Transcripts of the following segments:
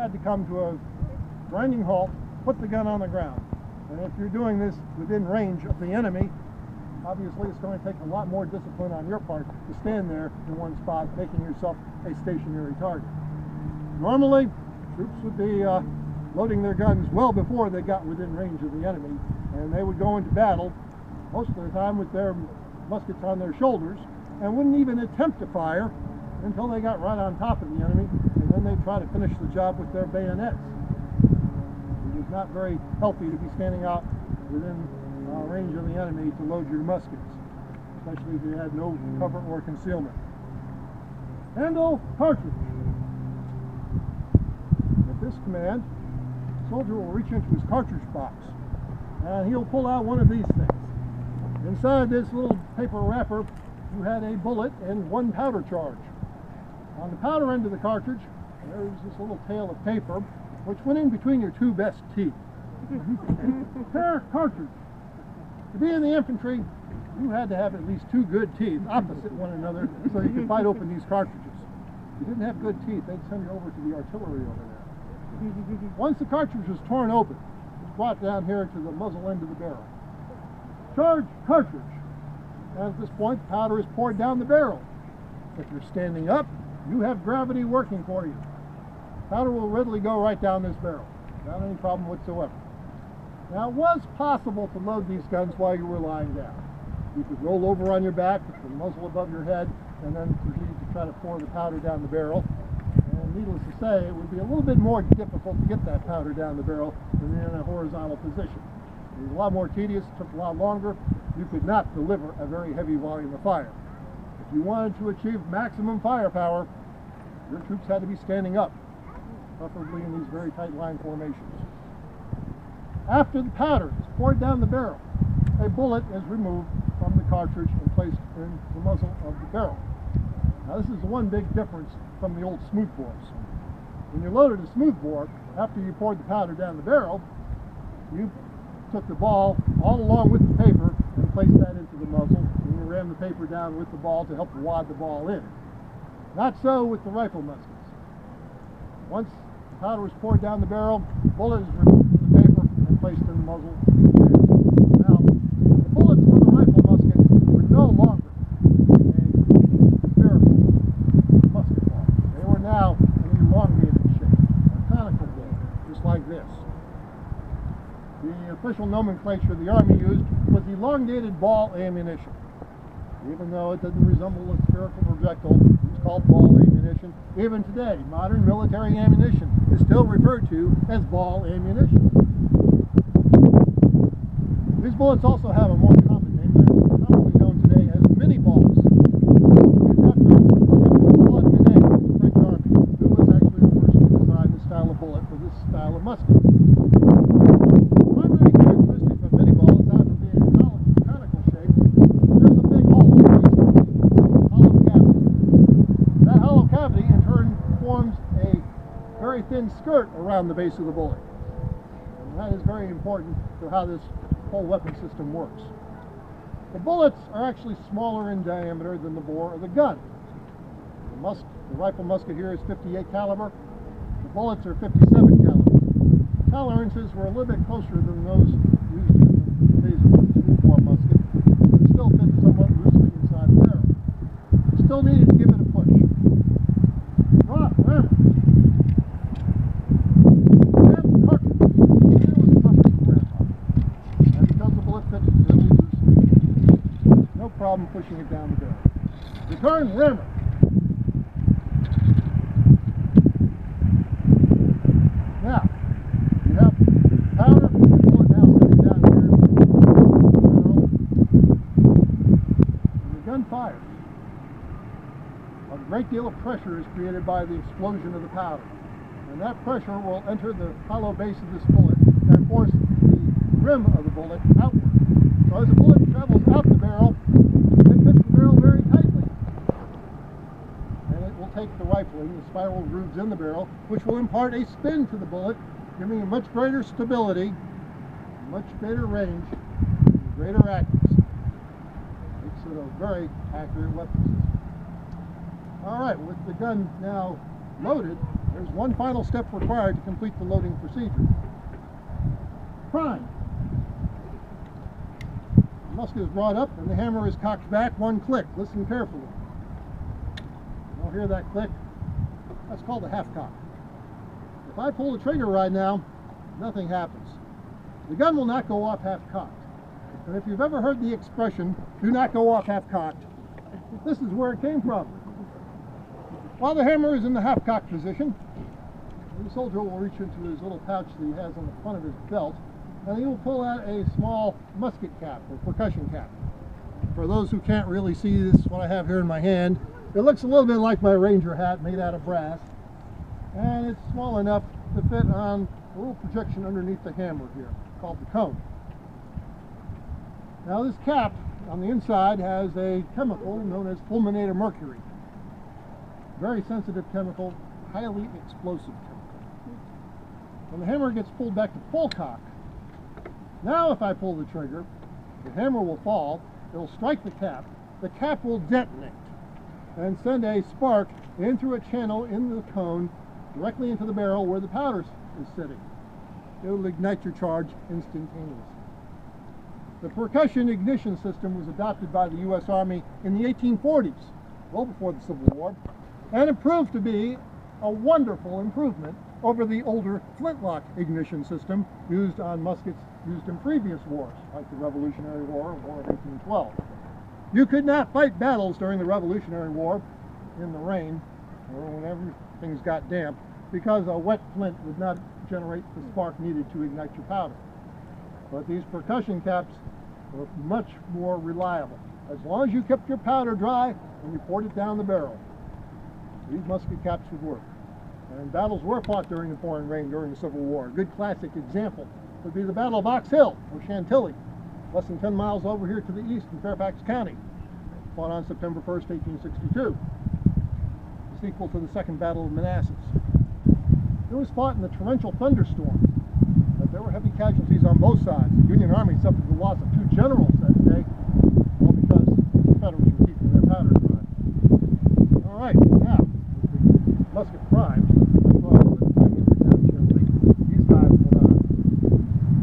had to come to a grinding halt, put the gun on the ground. And if you're doing this within range of the enemy, obviously it's going to take a lot more discipline on your part to stand there in one spot, making yourself a stationary target. Normally, troops would be loading their guns well before they got within range of the enemy, and they would go into battle most of the time with their muskets on their shoulders, and wouldn't even attempt to fire until they got right on top of the enemy, and then they'd try to finish the job with their bayonets. It was not very healthy to be standing out within range of the enemy to load your muskets, especially if you had no cover or concealment. Handle cartridge. At this command, the soldier will reach into his cartridge box and he'll pull out one of these things. Inside this little paper wrapper, you had a bullet and one powder charge. On the powder end of the cartridge, there's this little tail of paper which went in between your two best teeth. Per cartridge. To be in the infantry, you had to have at least two good teeth opposite one another so you could fight open these cartridges. If you didn't have good teeth, they'd send you over to the artillery over there. Once the cartridge was torn open, it's brought down here to the muzzle end of the barrel. Charge cartridge. And at this point, the powder is poured down the barrel. If you're standing up, you have gravity working for you. Powder will readily go right down this barrel without any problem whatsoever. Now, it was possible to load these guns while you were lying down. You could roll over on your back with the muzzle above your head and then proceed to try to pour the powder down the barrel. And needless to say, it would be a little bit more difficult to get that powder down the barrel than in a horizontal position. It was a lot more tedious, took a lot longer. You could not deliver a very heavy volume of fire. If you wanted to achieve maximum firepower, your troops had to be standing up, preferably in these very tight line formations. After the powder is poured down the barrel, a bullet is removed from the cartridge and placed in the muzzle of the barrel. Now, this is one big difference from the old smoothbores. When you loaded a smoothbore, after you poured the powder down the barrel, you took the ball all along with the paper and placed that into the muzzle, and you ran the paper down with the ball to help wad the ball in. Not so with the rifle muskets. Once the powder is poured down the barrel, the bullet is removed from the paper and placed in the muzzle. Now, the bullets for the rifle musket were no longer a spherical musket ball. They were now an elongated shape, a conical ball, just like this. The official nomenclature the Army used was elongated ball ammunition. Even though it doesn't resemble a spherical projectile, it's called ball ammunition. Even today, modern military ammunition is still referred to as ball ammunition. These bullets also have a more common name. They're commonly known today as mini balls. Named after Claude Minié of the French Army, who was actually the first to design this style of bullet for this style of musket. The primary characteristic of mini ball is out of being conical shape. There's a big hollow cavity. That hollow cavity in turn forms a very thin skirt around the base of the bullet. And that is very important to how this whole weapon system works. The bullets are actually smaller in diameter than the bore of the gun. The rifle musket here is 58 caliber. The bullets are 57 caliber. Tolerances were a little bit closer than those used in the days of the smoothbore musket, but it still fit somewhat loosely inside the barrel. You still needed to give it a push. Drop, ram. Problem pushing it down the barrel. Return rammer. Now, you have powder, bullet now sitting down here. When the gun fires, a great deal of pressure is created by the explosion of the powder. And that pressure will enter the hollow base of this bullet and force the rim of the bullet outward. So as the bullet travels out the barrel, it fits the barrel very tightly. And it will take the rifling, the spiral grooves in the barrel, which will impart a spin to the bullet, giving it much greater stability, much greater range, and greater accuracy. Makes it a very accurate weapon system. Alright, with the gun now loaded, There's one final step required to complete the loading procedure. Prime. The musket is brought up and the hammer is cocked back one click. Listen carefully. You'll hear that click. That's called a half cock. If I pull the trigger right now, nothing happens. The gun will not go off half cocked. And if you've ever heard the expression, do not go off half cocked, this is where it came from. While the hammer is in the half cocked position, the soldier will reach into his little pouch that he has on the front of his belt, and he will pull out a small musket cap or percussion cap. For those who can't really see this, what I have here in my hand, it looks a little bit like my ranger hat made out of brass, and it's small enough to fit on a little projection underneath the hammer here, called the cone. Now this cap on the inside has a chemical known as fulminator mercury. Very sensitive chemical, highly explosive chemical. When the hammer gets pulled back to full cock, now if I pull the trigger, the hammer will fall, it'll strike the cap will detonate and send a spark in through a channel in the cone directly into the barrel where the powder is sitting. It will ignite your charge instantaneously. The percussion ignition system was adopted by the U.S. Army in the 1840s, well before the Civil War, and it proved to be a wonderful improvement over the older flintlock ignition system used on muskets used in previous wars, like the Revolutionary War and War of 1812. You could not fight battles during the Revolutionary War in the rain or whenever things got damp, because a wet flint would not generate the spark needed to ignite your powder. But these percussion caps were much more reliable. As long as you kept your powder dry and you poured it down the barrel, these musket caps would work. And battles were fought during the pouring rain during the Civil War. A good classic example would be the Battle of Ox Hill, or Chantilly, less than 10 miles over here to the east in Fairfax County, fought on September 1st, 1862. The sequel to the Second Battle of Manassas. It was fought in a torrential thunderstorm. But there were heavy casualties on both sides. The Union Army suffered the loss of 2 generals that day, all because the Confederates were keeping their powder dry. All right, now, with the musket primed, these guys will not.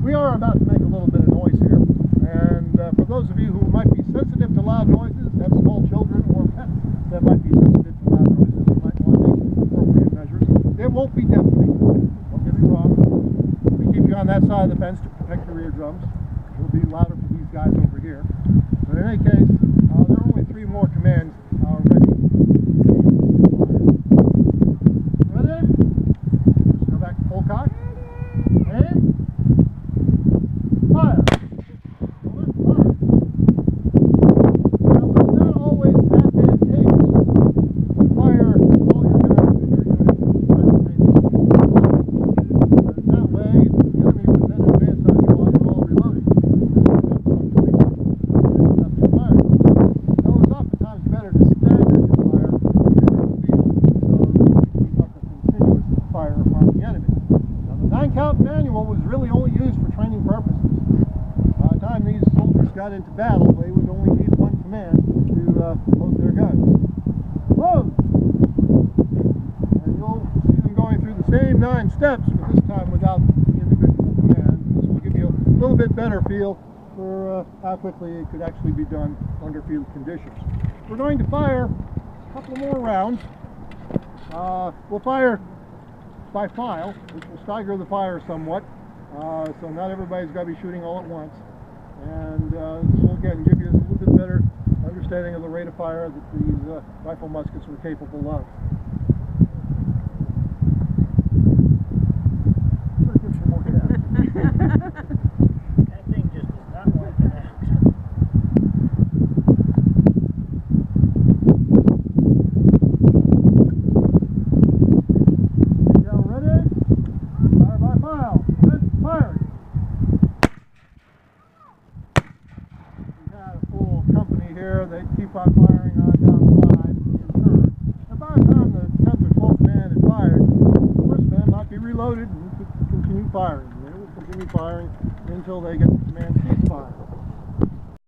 We are about to make a little bit of noise here, and for those of you who might be sensitive to loud noises, have small children or pets that might be sensitive to loud noises, you might want to take appropriate measures. It won't be deafening, don't get me wrong. Keep you on that side of the fence to protect your eardrums. It'll be louder for these guys over here. But in any case, there are only 3 more commands ready. Ready? Just go back to full cock. Aim. Fire. Now, it's not always advantageous to fire all your guns in your unit simultaneously. That way, the enemy would then advance on you while you're all reloading. So it's oftentimes better to stagger your fire in the field so that you keep up a continuous fire upon the enemy. Now, the 9-count manual was really only used for training purposes. By the time these soldiers got into battle, they would only need one command to load their guns. Load! And you'll see them going through the same 9 steps, but this time without the individual command. This will give you a little bit better feel for how quickly it could actually be done under field conditions. We're going to fire a couple more rounds. We'll fire by file, which will stagger the fire somewhat, so not everybody's got to be shooting all at once. And this will again give you a little bit better understanding of the rate of fire that these rifle muskets were capable of. That thing just does not want to out. Y'all ready? Fire by file. Good. Fire. We got a full company here. They keep on firing on down the line in turn. And by the time the 10th or 12th man had fired, the first man might be reloaded and could continue firing. They will continue firing until they get the command cease fire.